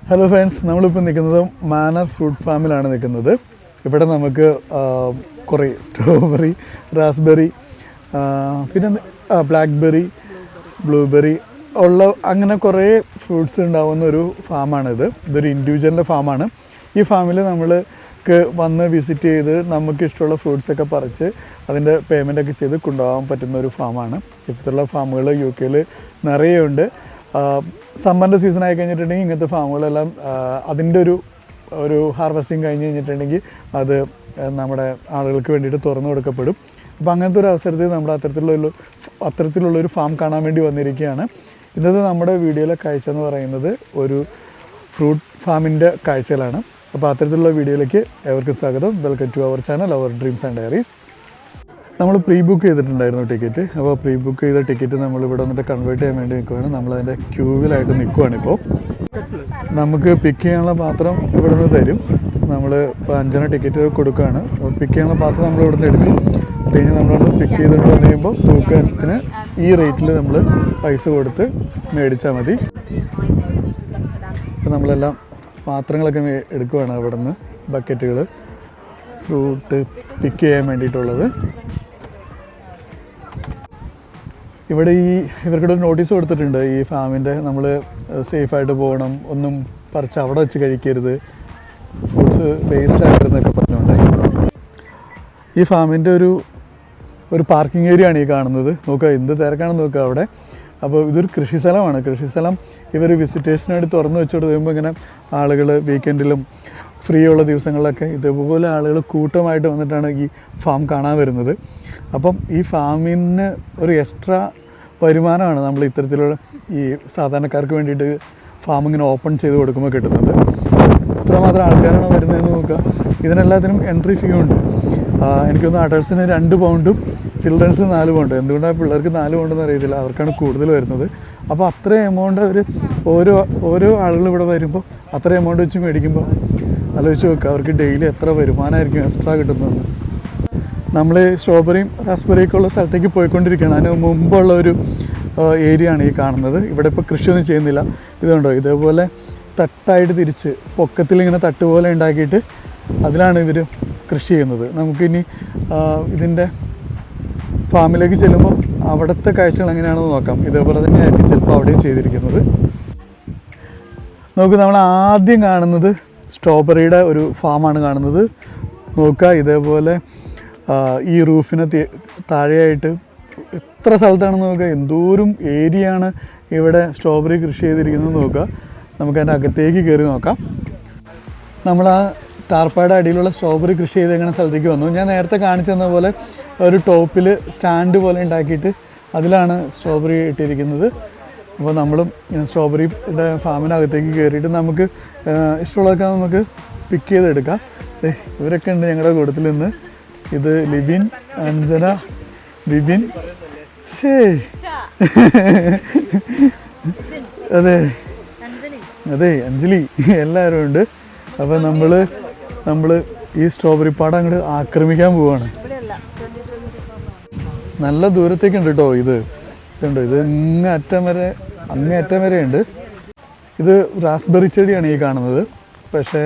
Hello friends, നമ്മളിപ്പോൾ നിൽക്കുന്നത് manor fruit ഫാമിലാണ് നിൽക്കുന്നത്. ഇവിടെ നമുക്ക് കുറേ സ്ട്രോബെറി, റാസ്ബെറി, പിന്നെ ബ്ലാക്ക്ബെറി, ബ്ലൂബെറി ഉള്ള അങ്ങനെ കുറേ ഫ്രൂട്ട്സ് ഉണ്ടാകുന്ന ഒരു ഫാമാണിത്. ഇതൊരു ഇൻഡിവിജ്വലിൻ്റെ ഫാമാണ്. ഈ ഫാമിൽ നമ്മൾക്ക് വന്ന് വിസിറ്റ് ചെയ്ത് നമുക്ക് ഇഷ്ടമുള്ള ഫ്രൂട്ട്സൊക്കെ പറിച്ച് അതിൻ്റെ പേയ്മെൻറ്റൊക്കെ ചെയ്ത് കൊണ്ടുപോകാൻ പറ്റുന്ന ഒരു ഫാമാണ്. ഇത്തരത്തിലുള്ള ഫാമുകൾ UK നിറയെ ഉണ്ട്. സമ്മറിൻ്റെ സീസൺ ആയി കഴിഞ്ഞിട്ടുണ്ടെങ്കിൽ ഇങ്ങനത്തെ ഫാമുകളെല്ലാം അതിൻ്റെ ഒരു ഹാർവെസ്റ്റിംഗ് കഴിഞ്ഞ് കഴിഞ്ഞിട്ടുണ്ടെങ്കിൽ അത് നമ്മുടെ ആളുകൾക്ക് വേണ്ടിയിട്ട് തുറന്നു കൊടുക്കപ്പെടും. അപ്പോൾ അങ്ങനത്തെ ഒരു അവസരത്തിൽ നമ്മൾ അത്തരത്തിലുള്ളൊരു ഫാം കാണാൻ വേണ്ടി വന്നിരിക്കുകയാണ്. ഇന്നത്തെ നമ്മുടെ വീഡിയോയിലെ കാഴ്ച എന്ന് പറയുന്നത് ഒരു ഫ്രൂട്ട് ഫാമിൻ്റെ കാഴ്ചകളാണ്. അപ്പോൾ അത്തരത്തിലുള്ള വീഡിയോയിലേക്ക് ഏവർക്കും സ്വാഗതം. Welcome to our channel, our dreams and diaries. നമ്മൾ പ്രീ ബുക്ക് ചെയ്തിട്ടുണ്ടായിരുന്നു ടിക്കറ്റ്. അപ്പോൾ പ്രീ ബുക്ക് ചെയ്ത ടിക്കറ്റ് നമ്മളിവിടെ വന്നിട്ട് കൺവേർട്ട് ചെയ്യാൻ വേണ്ടി നിൽക്കുകയാണ്. നമ്മളതിൻ്റെ ക്യൂവിലായിട്ട് നിൽക്കുകയാണിപ്പോൾ. നമുക്ക് പിക്ക് ചെയ്യാനുള്ള പാത്രം ഇവിടെ നിന്ന് തരും. നമ്മൾ ഇപ്പോൾ 5 ടിക്കറ്റ് കൊടുക്കുകയാണ്. പിക്ക് ചെയ്യാനുള്ള പാത്രം നമ്മൾ ഇവിടെ നിന്ന് എടുക്കും. അത് കഴിഞ്ഞ് നമ്മളവിടെ പിക്ക് ചെയ്തിട്ട് വന്നു കഴിയുമ്പോൾ തൂക്കത്തിന് ഈ റേറ്റിൽ നമ്മൾ പൈസ കൊടുത്ത് മേടിച്ചാൽ മതി. അപ്പോൾ നമ്മളെല്ലാം പാത്രങ്ങളൊക്കെ എടുക്കുകയാണ് അവിടെ നിന്ന്, ബക്കറ്റുകൾ, ഫ്രൂട്ട് പിക്ക് ചെയ്യാൻ വേണ്ടിയിട്ടുള്ളത്. ഇവിടെ ഇവർക്കൊരു നോട്ടീസ് കൊടുത്തിട്ടുണ്ട്. ഈ ഫാമിൻ്റെ നമ്മൾ സേഫായിട്ട് പോകണം, ഒന്നും പറിച്ച് അവിടെ വെച്ച് കഴിക്കരുത്, ഫ്രൂട്ട്സ് വേസ്റ്റ് ആക്കരുതെന്നൊക്കെ പറഞ്ഞുകൊണ്ട്. ഈ ഫാമിൻ്റെ ഒരു പാർക്കിംഗ് ഏരിയ ആണ് ഈ കാണുന്നത്. നോക്കുക, എന്ത് തിരക്കാണെന്ന് നോക്കുക അവിടെ. അപ്പോൾ ഇതൊരു കൃഷി സ്ഥലമാണ്. കൃഷി സ്ഥലം ഇവർ വിസിറ്റേഴ്സിന് വേണ്ടി തുറന്നു വെച്ചുകൊണ്ട് കഴിയുമ്പോൾ ഇങ്ങനെ ആളുകൾ വീക്കെൻഡിലും ഫ്രീ ഉള്ള ദിവസങ്ങളിലൊക്കെ ഇതേപോലെ ആളുകൾ കൂട്ടമായിട്ട് വന്നിട്ടാണ് ഈ ഫാം കാണാൻ വരുന്നത്. അപ്പം ഈ ഫാമിന് ഒരു എക്സ്ട്രാ വരുമാനമാണ് നമ്മൾ ഇത്തരത്തിലുള്ള ഈ സാധാരണക്കാർക്ക് വേണ്ടിയിട്ട് ഫാം ഇങ്ങനെ ഓപ്പൺ ചെയ്ത് കൊടുക്കുമ്പോൾ കിട്ടുന്നത്. ഇത്രമാത്രം ആൾക്കാരാണ് വരുന്നതെന്ന് നോക്കുക. ഇതിനെല്ലാത്തിനും എൻട്രി ഫീ ഉണ്ട്. എനിക്കൊന്ന് അഡൾട്ട്സിന് 2 പൗണ്ടും ചിൽഡ്രൻസിന് 4 പൗണ്ട്. എന്തുകൊണ്ടാണ് പിള്ളേർക്ക് 4 പൗണ്ടെന്ന് അറിയത്തില്ല, അവർക്കാണ് കൂടുതൽ വരുന്നത്. അപ്പോൾ അത്രയും എമൗണ്ട് അവർ ഓരോ ആളുകൾ ഇവിടെ വരുമ്പോൾ അത്ര എമൗണ്ട് വെച്ച് മേടിക്കുമ്പോൾ ആലോചിച്ച് നോക്കുക, അവർക്ക് ഡെയിലി എത്ര വരുമാനമായിരിക്കും എക്സ്ട്രാ കിട്ടുന്നതെന്ന്. നമ്മൾ സ്ട്രോബെറിയും റാസ്ബെറിയൊക്കെ ഉള്ള സ്ഥലത്തേക്ക് പോയിക്കൊണ്ടിരിക്കുകയാണ്. അതിന് മുമ്പുള്ള ഒരു ഏരിയ ആണ് ഈ കാണുന്നത്. ഇവിടെ ഇപ്പോൾ കൃഷിയൊന്നും ചെയ്യുന്നില്ല. ഇതുണ്ടോ, ഇതേപോലെ തട്ടായിട്ട് തിരിച്ച് പൊക്കത്തിലിങ്ങനെ തട്ട് പോലെ ഉണ്ടാക്കിയിട്ട് അതിലാണ് ഇവർ കൃഷി ചെയ്യുന്നത്. നമുക്കിനി ഇതിൻ്റെ ഫാമിലേക്ക് ചെല്ലുമ്പോൾ അവിടുത്തെ കാഴ്ചകൾ എങ്ങനെയാണെന്ന് നോക്കാം. ഇതേപോലെ തന്നെയായിരിക്കും ചിലപ്പോൾ അവിടെയും ചെയ്തിരിക്കുന്നത്. നമുക്ക് നമ്മൾ ആദ്യം കാണുന്നത് സ്ട്രോബെറിയുടെ ഒരു ഫാമാണ് കാണുന്നത്. നോക്കുക, ഇതേപോലെ ഈ റൂഫിന് താഴെയായിട്ട് എത്ര സ്ഥലത്താണെന്ന് നോക്കുക, എന്തോരം ഏരിയ ആണ് ഇവിടെ സ്ട്രോബെറി കൃഷി ചെയ്തിരിക്കുന്നത് നോക്കുക. നമുക്ക് അതിൻ്റെ അകത്തേക്ക് കയറി നോക്കാം. നമ്മൾ ആ ടാർപ്പായുടെ അടിയിലുള്ള സ്ട്രോബെറി കൃഷി ചെയ്തേക്കുന്ന സ്ഥലത്തേക്ക് വന്നു. ഞാൻ നേരത്തെ കാണിച്ചു തന്ന പോലെ ഒരു ടോപ്പിൽ സ്റ്റാൻഡ് പോലെ ഉണ്ടാക്കിയിട്ട് അതിലാണ് സ്ട്രോബെറി ഇട്ടിരിക്കുന്നത്. അപ്പോൾ നമ്മളും സ്ട്രോബെറിയുടെ ഫാമിനകത്തേക്ക് കയറിയിട്ട് നമുക്ക് ഇഷ്ടമുള്ളതൊക്കെ നമുക്ക് പിക്ക് ചെയ്തെടുക്കാം. ഇവരൊക്കെ ഉണ്ട് ഞങ്ങളുടെ കൂട്ടത്തിൽ നിന്ന്. ഇത് ലിബിൻ, അഞ്ജന, ബിബിൻ, അതെ അഞ്ജലി, എല്ലാവരും ഉണ്ട്. അപ്പോൾ നമ്മൾ ഈ സ്ട്രോബെറി പാടം അങ്ങോട്ട് ആക്രമിക്കാൻ പോവാണ്. നല്ല ദൂരത്തേക്കുണ്ട് കേട്ടോ. ഇതുണ്ട്, ഇത് അങ്ങേയറ്റം വരെ ഉണ്ട്. ഇത് റാസ്ബെറി ചെടിയാണ് ഈ കാണുന്നത്. പക്ഷേ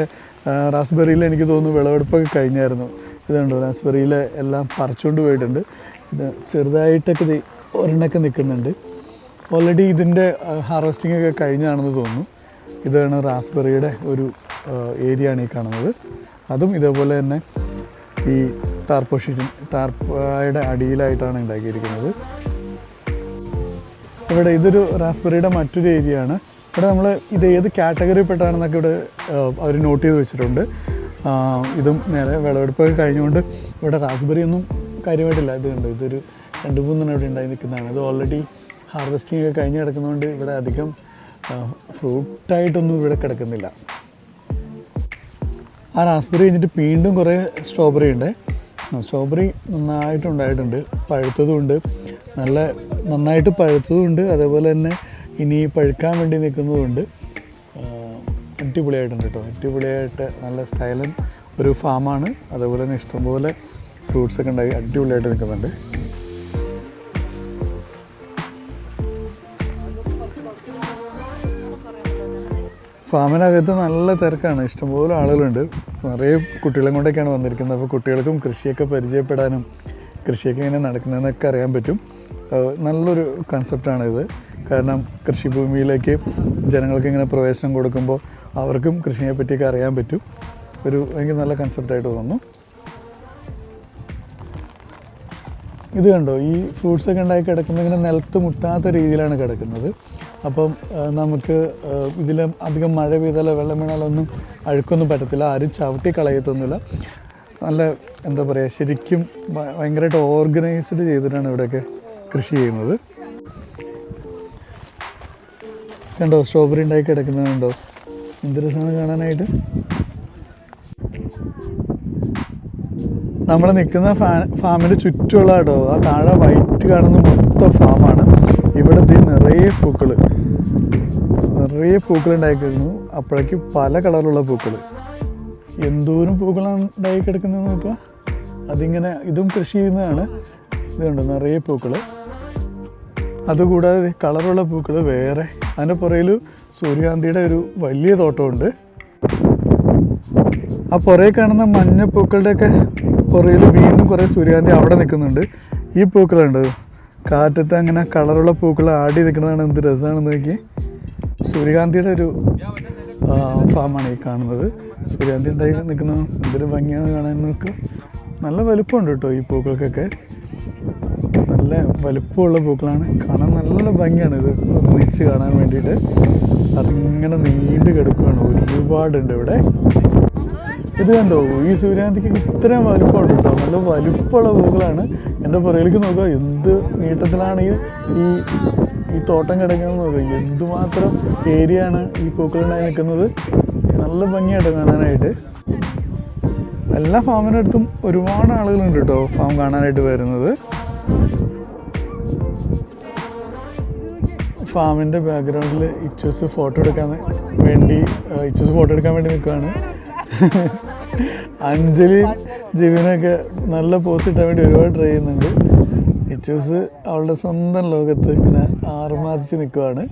റാസ്ബെറിയിൽ എനിക്ക് തോന്നുന്നു വിളവെടുപ്പൊക്കെ കഴിഞ്ഞായിരുന്നു. ഇതുണ്ടോ, റാസ്ബെറിയിൽ എല്ലാം പറിച്ചുകൊണ്ട് പോയിട്ടുണ്ട്. ഇത് ചെറുതായിട്ടൊക്കെ ഒരെണ്ണൊക്കെ നിൽക്കുന്നുണ്ട്. ഓൾറെഡി ഇതിൻ്റെ ഹാർവെസ്റ്റിംഗ് ഒക്കെ കഴിഞ്ഞാണെന്ന് തോന്നുന്നു. ഇതാണ് റാസ്ബെറിയുടെ ഒരു ഏരിയ ആണ് ഈ കാണുന്നത്. അതും ഇതേപോലെ തന്നെ ഈ ടാർപ്പായുടെ അടിയിലായിട്ടാണ് ഉണ്ടാക്കിയിരിക്കുന്നത്. ഇവിടെ ഇതൊരു റാസ്ബെറിയുടെ മറ്റൊരു ഏരിയ ആണ്. ഇവിടെ നമ്മൾ ഇത് ഏത് കാറ്റഗറി പെട്ടാണെന്നൊക്കെ ഇവിടെ അവർ നോട്ട് ചെയ്ത് വെച്ചിട്ടുണ്ട്. ഇതും നേരെ വിളവെടുപ്പൊക്കെ കഴിഞ്ഞുകൊണ്ട് ഇവിടെ റാസ്ബെറി ഒന്നും കാര്യമായിട്ടില്ല. ഇതുണ്ട്, ഇതൊരു 2-3 ഇവിടെ ഉണ്ടായി നിൽക്കുന്നതാണ്. ഇത് ഓൾറെഡി ഹാർവെസ്റ്റിംഗ് ഒക്കെ കഴിഞ്ഞ് കിടക്കുന്നതുകൊണ്ട് ഇവിടെ അധികം ഫ്രൂട്ടായിട്ടൊന്നും ഇവിടെ കിടക്കുന്നില്ല. ആ റാസ്ബെറി കഴിഞ്ഞിട്ട് വീണ്ടും കുറേ സ്ട്രോബെറി ഉണ്ട്. സ്ട്രോബെറി നന്നായിട്ടുണ്ടായിട്ടുണ്ട്, പഴുത്തതുമുണ്ട്, നന്നായിട്ട് പഴുത്തതുമുണ്ട്, അതേപോലെ തന്നെ ഇനി പഴുക്കാൻ വേണ്ടി നിൽക്കുന്നതുമുണ്ട്. അടിപൊളിയായിട്ടുണ്ട് കേട്ടോ. അടിപൊളിയായിട്ട് നല്ല സ്റ്റൈലൻ ഒരു ഫാമാണ്. അതേപോലെ തന്നെ ഇഷ്ടംപോലെ ഫ്രൂട്ട്സൊക്കെ ഉണ്ടായി അടിപൊളിയായിട്ട് നിൽക്കുന്നുണ്ട്. ഫാമിനകത്ത് നല്ല തിരക്കാണ്, ഇഷ്ടംപോലെ ആളുകളുണ്ട്. നിറയെ കുട്ടികളെ കൊണ്ടൊക്കെയാണ് വന്നിരിക്കുന്നത്. അപ്പോൾ കുട്ടികൾക്കും കൃഷിയൊക്കെ പരിചയപ്പെടാനും കൃഷിയൊക്കെ ഇങ്ങനെ നടക്കുന്നതെന്നൊക്കെ അറിയാൻ പറ്റും. നല്ലൊരു കൺസെപ്റ്റാണിത്. കാരണം കൃഷിഭൂമിയിലേക്ക് ജനങ്ങൾക്ക് ഇങ്ങനെ പ്രവേശനം കൊടുക്കുമ്പോൾ അവർക്കും കൃഷിയെ പറ്റിയൊക്കെ അറിയാൻ പറ്റും. എനിക്ക് നല്ല കൺസെപ്റ്റായിട്ട് തോന്നുന്നു. ഇത് കണ്ടോ, ഈ ഫ്രൂട്ട്സൊക്കെ ഉണ്ടായി കിടക്കുന്നത് ഇങ്ങനെ നിലത്ത് മുട്ടാത്ത രീതിയിലാണ് കിടക്കുന്നത്. അപ്പം നമുക്ക് ഇതിൽ അധികം മഴ പെയ്താലോ വെള്ളം വീണാലോ ഒന്നും അഴുക്കൊന്നും പറ്റത്തില്ല, ആരും ചവിട്ടി കളയത്തൊന്നുമില്ല. നല്ല എന്താ പറയുക, ശരിക്കും ഭയങ്കരമായിട്ട് ഓർഗനൈസ്ഡ് ചെയ്തിട്ടാണ് ഇവിടെയൊക്കെ കൃഷി ചെയ്യുന്നത്. കണ്ടോ, സ്ട്രോബെറി ഉണ്ടായി കിടക്കുന്നുണ്ടോ, എന്ത് രസമാണ് കാണാനായിട്ട്. നമ്മൾ നിൽക്കുന്ന ഫാമിൻ്റെ ചുറ്റുമുള്ള കേട്ടോ, ആ താഴെ വൈറ്റ് കാണുന്ന മൊത്തം ഫാമാണ്. ഇവിടെ നിറയെ പൂക്കൾ ഉണ്ടായി കിടക്കുന്നു. അപ്പോഴേക്കും പല കളറിലുള്ള പൂക്കൾ, എന്തോരം പൂക്കളാണ് ഉണ്ടായി കിടക്കുന്നത് നോക്കുക. അതിങ്ങനെ ഇതും കൃഷി ചെയ്യുന്നതാണ്. ഇതുണ്ട് നിറയെ പൂക്കൾ. അതുകൂടാതെ കളറുള്ള പൂക്കൾ വേറെ. അതിൻ്റെ പുറയിൽ സൂര്യകാന്തിയുടെ ഒരു വലിയ തോട്ടമുണ്ട്. ആ പുറകെ കാണുന്ന മഞ്ഞ പൂക്കളുടെയൊക്കെ പുറയിൽ വീണ്ടും കുറേ സൂര്യകാന്തി അവിടെ നിൽക്കുന്നുണ്ട്. ഈ പൂക്കളുണ്ട് കാറ്റത്ത് അങ്ങനെ കളറുള്ള പൂക്കൾ ആടി നിൽക്കുന്നതാണ്. എന്ത് രസമാണെന്ന് നോക്കി. സൂര്യകാന്തിയുടെ ഒരു ഫാമാണ് ഈ കാണുന്നത്. സൂര്യകാന്തി ഉണ്ടായി നിൽക്കുന്ന എന്തൊരു ഭംഗിയാണ് കാണാൻ. നോക്കുക, നല്ല വലുപ്പമുണ്ട് കേട്ടോ ഈ പൂക്കൾക്കൊക്കെ. നല്ല വലുപ്പമുള്ള പൂക്കളാണ്, കാണാൻ നല്ല ഭംഗിയാണ്. ഇത് ഒന്നിച്ച് കാണാൻ വേണ്ടിയിട്ട് അതിങ്ങനെ നീണ്ടു കിടക്കുകയാണ്. ഒരുപാടുണ്ട് ഇവിടെ. ഇത് കണ്ടോ, ഈ സൂര്യകാന്തിക്ക് ഇത്രയും വലുപ്പമുണ്ട് കേട്ടോ. നല്ല വലുപ്പമുള്ള പൂക്കളാണ്. എൻ്റെ പുറകിലേക്ക് നോക്കുക, എന്ത് നീട്ടത്തിലാണ് ഈ തോട്ടം കിടക്കുന്നത് നോക്കുക. എന്തുമാത്രം ഏരിയ ആണ് ഈ പൂക്കളുണ്ടായി നിൽക്കുന്നത്. നല്ല ഭംഗിയായിട്ട് കാണാനായിട്ട്. എല്ലാ ഫാമിനടുത്തും ഒരുപാട് ആളുകളുണ്ട് കേട്ടോ ഫാം കാണാനായിട്ട് വരുന്നത്. ഫാമിൻ്റെ ബാക്ക്ഗ്രൗണ്ടിൽ ഇച്ചൂസ് ഫോട്ടോ എടുക്കാൻ വേണ്ടി നിൽക്കുകയാണ്. അഞ്ജലി ജിവിനൊക്കെ നല്ല പോസ്റ്റ് ഇട്ടാൻ വേണ്ടി ഒരുപാട് ട്രൈ ചെയ്യുന്നുണ്ട്. ഇച്ചൂസ് അവളുടെ സ്വന്തം ലോകത്ത് ഇങ്ങനെ ആർമാദിച്ച് നിൽക്കുകയാണ്.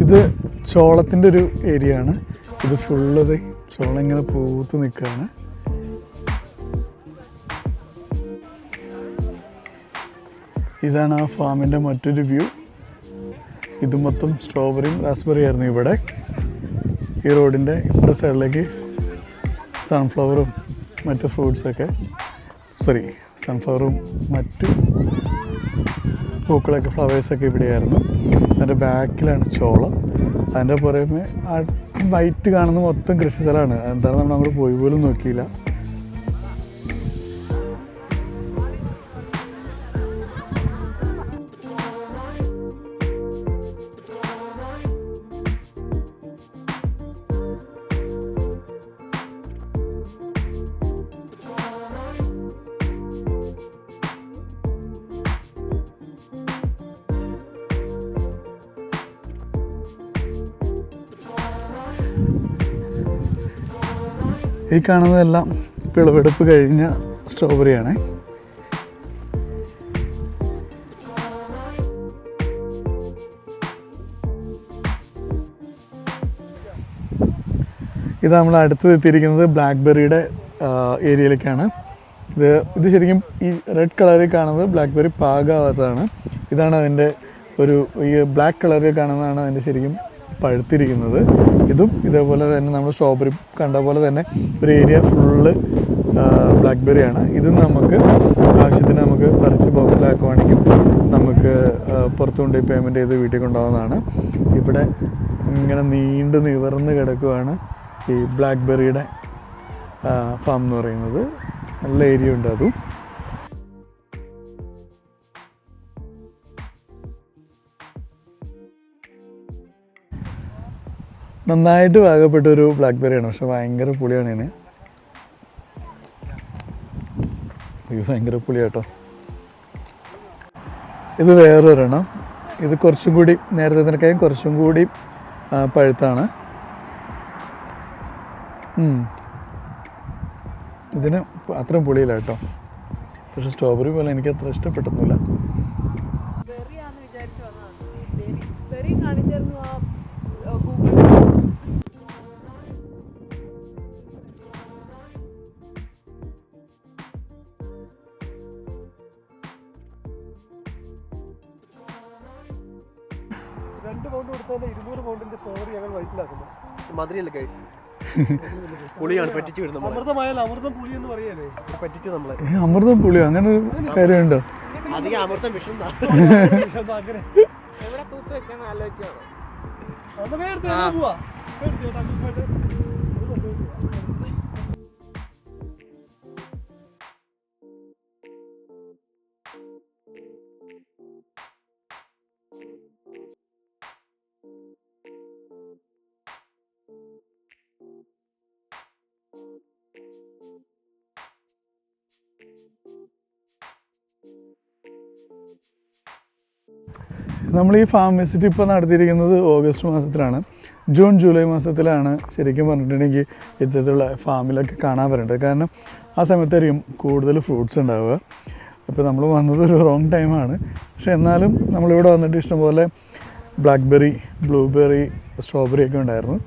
ഇത് ചോളത്തിൻ്റെ ഒരു ഏരിയ ആണ്. ഇത് ഫുള്ളത് ചോളം ഇങ്ങനെ പൂത്ത് നിൽക്കുകയാണ്. ഇതാണ് ആ ഫാമിൻ്റെ മറ്റൊരു വ്യൂ. ഇത് മൊത്തം സ്ട്രോബെറിയും റാസ്ബെറി ആയിരുന്നു ഇവിടെ. ഈ റോഡിൻ്റെ ഇപ്പുറ സൈഡിലേക്ക് സൺഫ്ലവറും മറ്റ് സൺഫ്ലവറും മറ്റ് പൂക്കളൊക്കെ ഫ്ലവേഴ്സൊക്കെ ഇവിടെയായിരുന്നു. അതിൻ്റെ ബാക്കിലാണ് ചോളം. അതിൻ്റെ പുറമെ ആ വൈറ്റ് കാണുന്ന മൊത്തം കൃഷി സ്ഥലമാണ്. എന്താണ് നമ്മൾ അങ്ങോട്ട് പോയി പോലും നോക്കിയില്ല. ഈ കാണുന്നതെല്ലാം വിളവെടുപ്പ് കഴിഞ്ഞ സ്ട്രോബെറിയാണ്. ഇത് നമ്മൾ അടുത്ത് എത്തിയിരിക്കുന്നത് ബ്ലാക്ക്ബെറിയുടെ ഏരിയയിലേക്കാണ്. ഇത് ശരിക്കും ഈ റെഡ് കളറിൽ കാണുന്നത് ബ്ലാക്ക്ബെറി പാകാവാത്തതാണ്. ഇതാണ് അതിൻ്റെ ഈ ബ്ലാക്ക് കളറിൽ കാണുന്നതാണ് അതിൻ്റെ ശരിക്കും പഴുത്തിരിക്കുന്നത്. ഇതും ഇതേപോലെ തന്നെ നമ്മൾ സ്ട്രോബെറി കണ്ട പോലെ തന്നെ ഒരു ഏരിയ ഫുള്ള് ബ്ലാക്ക്ബെറിയാണ്. ഇത് നമുക്ക് ആവശ്യത്തിന് നമുക്ക് പറിച്ച് ബോക്സിലാക്കുവാണെങ്കിൽ നമുക്ക് പുറത്തു കൊണ്ടുപോയി പേയ്മെൻറ്റ് ചെയ്ത് വീട്ടിൽ കൊണ്ടുപോകുന്നതാണ്. ഇവിടെ ഇങ്ങനെ നീണ്ടു നിവർന്ന് കിടക്കുകയാണ് ഈ ബ്ലാക്ക്ബെറിയുടെ ഫാം എന്ന് പറയുന്നത്. നല്ല ഏരിയ ഉണ്ട് അതും. നന്നായിട്ട് പാകപ്പെട്ടൊരു ബ്ലാക്ക്ബെറിയാണ്, പക്ഷെ ഭയങ്കര പുളിയാണ് ഇതിന്. ഭയങ്കര പുളിയാട്ടോ. ഇത് വേറൊരെണ്ണം. ഇത് കുറച്ചും കൂടി നേരത്തെ കുറച്ചും കൂടി പഴുത്താണ്. ഇതിന് അത്രയും പുളിയില്ല കേട്ടോ. പക്ഷെ സ്ട്രോബെറി പോലെ എനിക്ക് അത്ര ഇഷ്ടപ്പെട്ടൊന്നുമില്ല. അമൃതം പുളിയോ അങ്ങനെ ഒരു കാര്യമുണ്ടോ? നമ്മൾ ഈ ഫാം വിസിറ്റ് ഇപ്പോൾ നടത്തിയിരിക്കുന്നത് ഓഗസ്റ്റ് മാസത്തിലാണ്. ജൂൺ ജൂലൈ മാസത്തിലാണ് ശരിക്കും പറഞ്ഞിട്ടുണ്ടെങ്കിൽ ഇത്തരത്തിലുള്ള ഫാമിലൊക്കെ കാണാൻ വരേണ്ടത്. കാരണം ആ സമയത്തായിരിക്കും കൂടുതൽ ഫ്രൂട്ട്സ് ഉണ്ടാവുക. അപ്പോൾ നമ്മൾ വന്നത് ഒരു റോങ് ടൈമാണ്. പക്ഷേ എന്നാലും നമ്മളിവിടെ വന്നിട്ട് ഇഷ്ടംപോലെ ബ്ലാക്ക്ബെറി, ബ്ലൂബെറി, സ്ട്രോബെറി ഒക്കെ ഉണ്ടായിരുന്നു.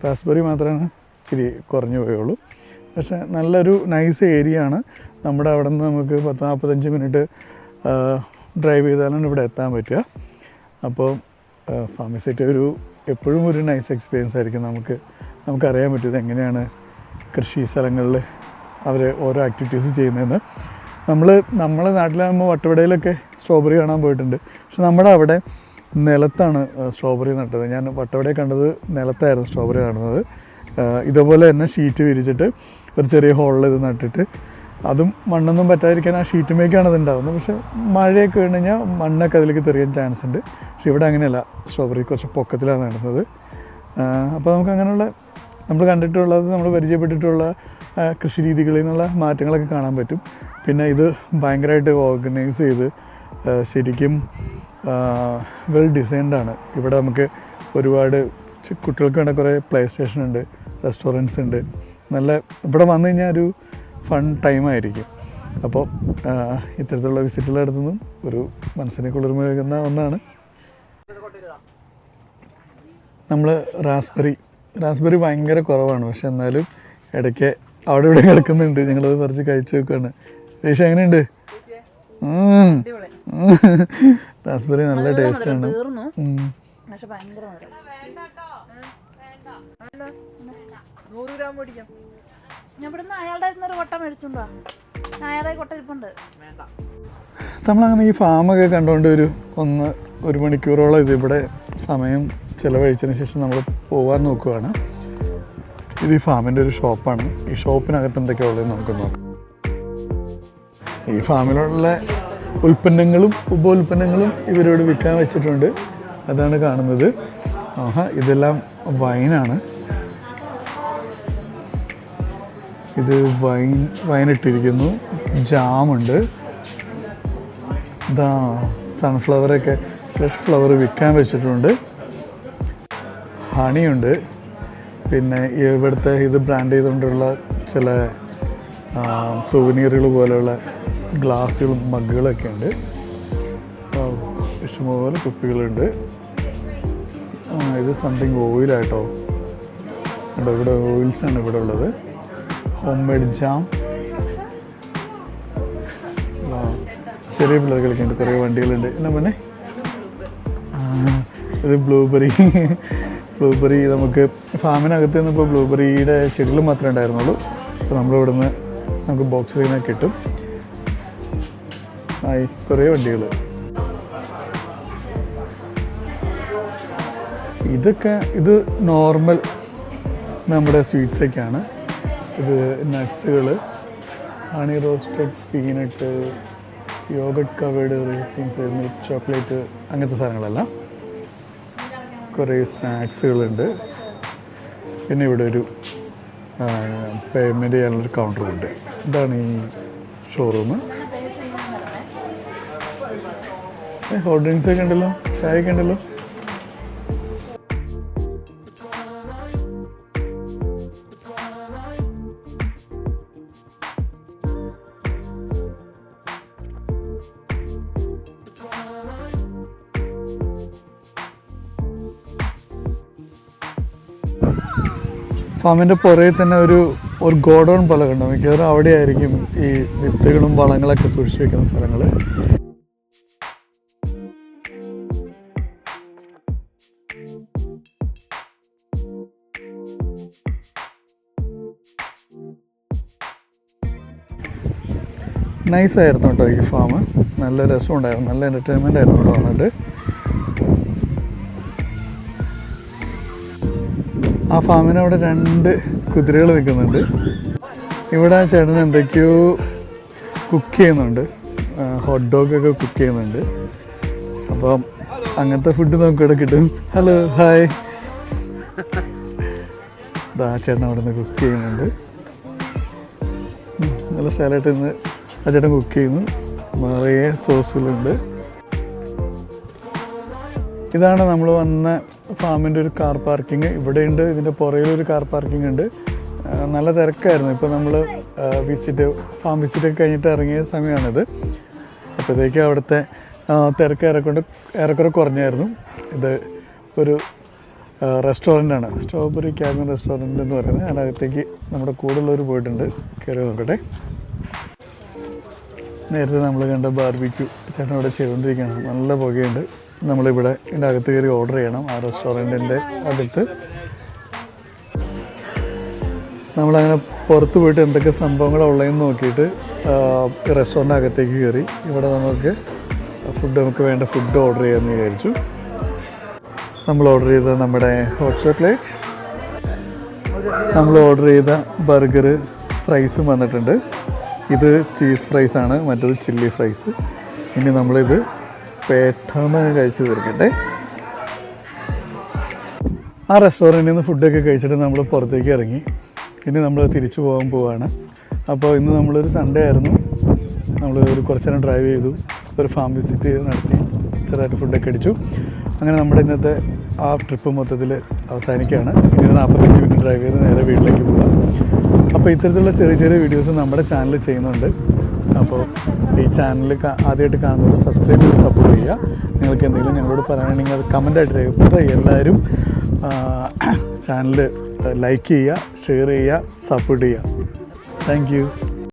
റാസ്ബെറി മാത്രമാണ് ഇച്ചിരി കുറഞ്ഞു പോയുള്ളൂ. പക്ഷേ നല്ലൊരു നൈസ് ഏരിയ ആണ്. നമ്മുടെ അവിടെ നിന്ന് നമുക്ക് 40-45 മിനിറ്റ് ഡ്രൈവ് ചെയ്താലാണ് ഇവിടെ എത്താൻ പറ്റുക. അപ്പോൾ ഫാം വിസിറ്റ് എപ്പോഴും ഒരു നൈസ് എക്സ്പീരിയൻസ് ആയിരിക്കും. നമുക്കറിയാൻ പറ്റും എങ്ങനെയാണ് കൃഷി സ്ഥലങ്ങളിൽ അവർ ഓരോ ആക്ടിവിറ്റീസ് ചെയ്യുന്നതെന്ന്. നമ്മളെ നാട്ടിലാകുമ്പോൾ വട്ടവടയിലൊക്കെ സ്ട്രോബെറി കാണാൻ പോയിട്ടുണ്ട്. പക്ഷെ നമ്മുടെ അവിടെ നിലത്താണ് സ്ട്രോബെറി നട്ടത്. ഞാൻ വട്ടവടയെ കണ്ടത് നിലത്തായിരുന്നു സ്ട്രോബെറി നടുന്നത്. ഇതേപോലെ തന്നെ ഷീറ്റ് വിരിച്ചിട്ട് ഒരു ചെറിയ ഹോളിൽ ഇത് നട്ടിട്ട്, അതും മണ്ണൊന്നും പറ്റാതിരിക്കാൻ ആ ഷീറ്റുമേക്കാണ് അത് ഉണ്ടാകുന്നത്. പക്ഷെ മഴയൊക്കെ വീണ് കഴിഞ്ഞാൽ മണ്ണൊക്കെ അതിലേക്ക് തെറിയാൻ ചാൻസ് ഉണ്ട്. പക്ഷെ ഇവിടെ അങ്ങനെയല്ല, സ്ട്രോബെറി കുറച്ച് പൊക്കത്തിലാണ് നടുന്നത്. അപ്പോൾ നമുക്ക് അങ്ങനെയുള്ള നമ്മൾ കണ്ടിട്ടുള്ളത്, നമ്മൾ പരിചയപ്പെട്ടിട്ടുള്ള കൃഷി രീതികളിൽ നിന്നുള്ള മാറ്റങ്ങളൊക്കെ കാണാൻ പറ്റും. പിന്നെ ഇത് ഭയങ്കരമായിട്ട് ഓർഗനൈസ് ചെയ്ത് ശരിക്കും വെൽ ഡിസൈൻഡാണ്. ഇവിടെ നമുക്ക് ഒരുപാട് കുട്ടികൾക്ക് വേണ്ട കുറേ പ്ലേ സ്റ്റേഷൻ ഉണ്ട്, റെസ്റ്റോറൻറ്റ്സ് ഉണ്ട്. ഇവിടെ വന്നു കഴിഞ്ഞാൽ ഒരു ഫൺ ടൈമായിരിക്കും. അപ്പോൾ ഇത്തരത്തിലുള്ള വിസിറ്റുകൾ നടത്തുന്നതും ഒരു മനസ്സിനെ കുളിർമ നൽകുന്ന ഒന്നാണ്. നമ്മൾ റാസ്ബെറി ഭയങ്കര കുറവാണ്. പക്ഷെ എന്നാലും ഇടയ്ക്ക് അവിടെ ഇവിടെ കിടക്കുന്നുണ്ട്. ഞങ്ങളത് പറിച്ച് കഴിച്ചു വെക്കുകയാണ്. രേഷ എങ്ങനെയുണ്ട്? റാസ്ബെറി നല്ല ടേസ്റ്റാണ്. നമ്മളങ്ങനെ ഈ ഫാമൊക്കെ കണ്ടുകൊണ്ട് ഒരു മണിക്കൂറോളം ഇതിവിടെ സമയം ചിലവഴിച്ചതിന് ശേഷം നമ്മൾ പോകാൻ നോക്കുകയാണ്. ഇത് ഈ ഫാമിൻ്റെ ഒരു ഷോപ്പാണ്. ഈ ഷോപ്പിനകത്ത് എന്തൊക്കെയാണ് ഉള്ളത് നമുക്ക് നോക്കാം. ഈ ഫാമിലുള്ള ഉൽപ്പന്നങ്ങളും ഉപോൽപ്പന്നങ്ങളും ഇവരോട് വിൽക്കാൻ വെച്ചിട്ടുണ്ട്. അതാണ് കാണുന്നത്. ഇതെല്ലാം വൈനാണ്. ഇത് വൈനിട്ടിരിക്കുന്നു. ജാമുണ്ട്. ഇതാ സൺഫ്ലവറൊക്കെ, ഫ്രഷ് ഫ്ലവർ വിൽക്കാൻ വെച്ചിട്ടുണ്ട്. ഹണിയുണ്ട്. പിന്നെ ഇവിടുത്തെ ഇത് ബ്രാൻഡ് ചെയ്തുകൊണ്ടുള്ള ചില സുവനീറുകൾ പോലെയുള്ള ഗ്ലാസ്സുകളും മഗ്ഗുകളൊക്കെ ഉണ്ട്. ഇഷ്ടംപോലെ കുപ്പികളുണ്ട്. ഇത് സംതിങ് ഓയിലാട്ടോ. ഇവിടെ ഓയിൽസാണ് ഇവിടെ ഉള്ളത്. Home made jam. ചെറിയ പിള്ളേർക്കൊക്കെ ഉണ്ട്. കുറേ വണ്ടികളുണ്ട്. എന്നാ പിന്നെ ഇത് ബ്ലൂബെറി നമുക്ക് ഫാമിനകത്ത് നിന്നിപ്പോൾ ബ്ലൂബെറിയുടെ ചെടികൾ മാത്രമേ ഉണ്ടായിരുന്നുള്ളൂ. അപ്പോൾ നമ്മളിവിടെ നിന്ന് നമുക്ക് ബോക്സിൽ നിന്ന് കിട്ടും. കുറേ വണ്ടികൾ. ഇത് നോർമൽ നമ്മുടെ സ്വീറ്റ്സൊക്കെയാണ്. ഇത് നട്ട്സുകൾ, honey roasted peanut, yogurt covered raisins, milk chocolate, അങ്ങനത്തെ സാധനങ്ങളെല്ലാം. കുറേ സ്നാക്സുകളുണ്ട്. പിന്നെ ഇവിടെ ഒരു പേയ്മെൻറ്റ് ചെയ്യാനുള്ളൊരു കൗണ്ടറുണ്ട്. ഇതാണ് ഈ ഷോറൂം. ഹോട്ട് ഡ്രിങ്ക്സ് ഒക്കെ ഉണ്ടല്ലോ, ചായ ഒക്കെ ഉണ്ടല്ലോ. ഫാമിൻ്റെ പുറകിൽ തന്നെ ഒരു ഗോഡൗൺ പോലെ കണ്ടു. മിക്കവാറും അവിടെ ആയിരിക്കും ഈ വിത്തുകളും വളങ്ങളൊക്കെ സൂക്ഷിച്ച് വെക്കുന്ന സ്ഥലങ്ങൾ. നൈസായിരുന്നു കേട്ടോ ഈ ഫാം. നല്ല രസമുണ്ടായിരുന്നു, നല്ല എൻ്റർടൈൻമെൻ്റ് ആയിരുന്നു ഇവിടെ വന്നിട്ട്. ആ ഫാമിന് അവിടെ 2 കുതിരകൾ നിൽക്കുന്നുണ്ട്. ഇവിടെ ചേട്ടൻ എന്തൊക്കെയോ കുക്ക് ചെയ്യുന്നുണ്ട്, ഹോട്ട് ഡോഗൊക്കെ കുക്ക് ചെയ്യുന്നുണ്ട്. അപ്പം അങ്ങനത്തെ ഫുഡ് നമുക്കിവിടെ കിട്ടും. Hello, hi. ആ ചേട്ടൻ അവിടെ നിന്ന് കുക്ക് ചെയ്യുന്നുണ്ട്. നല്ല സ്റ്റൈലായിട്ട് ഇന്ന് ആ ചേട്ടൻ കുക്ക് ചെയ്യുന്നു. നിറയെ സോസുകളുണ്ട്. ഇതാണ് നമ്മൾ വന്ന ഫാമിൻ്റെ ഒരു കാർ പാർക്കിംഗ്. ഇവിടെയുണ്ട്, ഇതിൻ്റെ പുറകിലൊരു കാർ പാർക്കിംഗ് ഉണ്ട്. നല്ല തിരക്കായിരുന്നു. ഇപ്പോൾ നമ്മൾ ഫാം വിസിറ്റൊക്കെ കഴിഞ്ഞിട്ട് ഇറങ്ങിയ സമയമാണിത്. അപ്പോഴത്തേക്ക് അവിടുത്തെ തിരക്ക് ഏറെക്കുറെ കുറഞ്ഞായിരുന്നു. ഇത് ഒരു റെസ്റ്റോറൻ്റാണ്, സ്ട്രോബെറി ക്യാബിൻ റെസ്റ്റോറൻറ്റ് എന്ന് പറയുന്നത്. അതിനകത്തേക്ക് നമ്മുടെ കൂടെയുള്ളവർ പോയിട്ടുണ്ട്. കയറി നോക്കട്ടെ. നേരത്തെ നമ്മൾ കണ്ട ബാർബിക്യൂ ചേട്ടൻ ഇവിടെ ചെയ്തുകൊണ്ടിരിക്കുകയാണ്. നല്ല പുകയുണ്ട്. നമ്മളിവിടെ ഇതിൻ്റെ അകത്ത് കയറി ഓർഡർ ചെയ്യണം. ആ റെസ്റ്റോറൻറ്റിൻ്റെ അകത്ത് നമ്മളങ്ങനെ പുറത്ത് പോയിട്ട് എന്തൊക്കെ സംഭവങ്ങളാണ് ഉള്ളതെന്ന് നോക്കിയിട്ട് റെസ്റ്റോറൻറ്റ് അകത്തേക്ക് കയറി ഇവിടെ നമുക്ക് വേണ്ട ഫുഡ് ഓർഡർ ചെയ്യാമെന്ന് വിചാരിച്ചു. നമ്മൾ ഓർഡർ ചെയ്ത നമ്മുടെ ഹോട്ട് ചോക്ലേറ്റ്, നമ്മൾ ഓർഡർ ചെയ്ത ബർഗർ, ഫ്രൈസും വന്നിട്ടുണ്ട്. ഇത് ചീസ് ഫ്രൈസാണ്, മറ്റേത് ചില്ലി ഫ്രൈസ്. ഇനി നമ്മളിത് പെട്ടെന്ന് കഴിച്ച് തീർക്കട്ടെ. ആ റെസ്റ്റോറൻറ്റിൽ നിന്ന് ഫുഡൊക്കെ കഴിച്ചിട്ട് നമ്മൾ പുറത്തേക്ക് ഇറങ്ങി. ഇനി നമ്മൾ തിരിച്ചു പോവാണ്. അപ്പോൾ ഇന്ന് നമ്മളൊരു സൺഡേ ആയിരുന്നു. നമ്മൾ കുറച്ച് നേരം ഡ്രൈവ് ചെയ്തു, ഒരു ഫാം വിസിറ്റ് നടത്തി, ചെറുതായിട്ട് ഫുഡൊക്കെ അടിച്ചു. അങ്ങനെ നമ്മുടെ ഇന്നത്തെ ആ ട്രിപ്പ് മൊത്തത്തിൽ അവസാനിക്കുകയാണ്. ഇനി 45 മിനിറ്റ് ഡ്രൈവ് ചെയ്ത് നേരെ വീട്ടിലേക്ക് പോകാം. അപ്പോൾ ഇത്തരത്തിലുള്ള ചെറിയ ചെറിയ വീഡിയോസ് നമ്മുടെ ചാനൽ ചെയ്യുന്നുണ്ട്. അപ്പോൾ ഈ ചാനൽ ആദ്യമായിട്ട് കാണുന്നത് സബ്സ്ക്രൈബ് ചെയ്ത് സപ്പോർട്ട് ചെയ്യുക. നിങ്ങൾക്ക് എന്തെങ്കിലും ഞങ്ങളോട് പറയുകയാണെങ്കിൽ അത് കമൻറ്റായിട്ട് രേഖപ്പെടുത്തുക. എല്ലാവരും ചാനൽ ലൈക്ക് ചെയ്യുക, ഷെയർ ചെയ്യുക, സപ്പോർട്ട് ചെയ്യുക. Thank you.